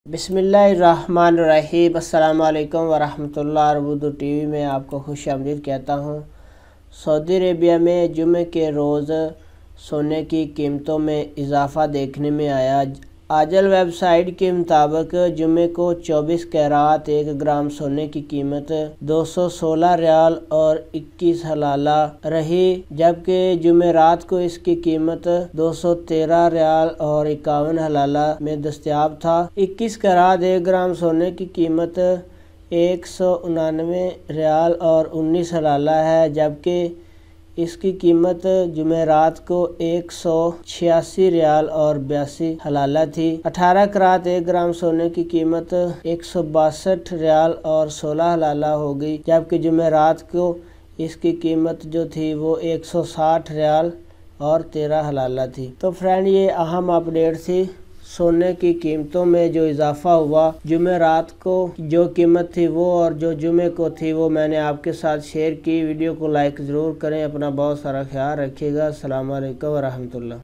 बिस्मिल्लाहिर्रहमानिर्रहीम। अस्सलाम वालेकुम वरहमतुल्लाह। उर्दू टीवी में आपको खुश आमदीद कहता हूँ। सऊदी अरेबिया में जुमे के रोज़ सोने की कीमतों में इजाफ़ा देखने में आया। आजल वेबसाइट के मुताबिक जुमे को 24 कैरात 1 ग्राम सोने की कीमत 216 रियाल और 21 हलाला रही, जबकि जुमेरात को इसकी कीमत 213 रियाल और 51 हलाला में दस्तयाब था। 21 कैरात 1 ग्राम सोने की कीमत 199 रियाल और 19 हलाला है, जबकि इसकी कीमत जुमेरात को 186 रियाल और 82 हलाला थी। 18 कैरात 1 ग्राम सोने की कीमत 162 रियाल और 16 हलाला हो गई, जबकि जुमेरात को इसकी कीमत जो थी वो 160 रियाल और 13 हलाला थी। तो फ्रेंड, ये अहम अपडेट थी। सोने की कीमतों में जो इजाफा हुआ, जुमेरात को जो कीमत थी वो और जो जुमे को थी वो मैंने आपके साथ शेयर की। वीडियो को लाइक ज़रूर करें। अपना बहुत सारा ख्याल रखिएगा। अस्सलाम वालेकुम वरहमतुल्लाह।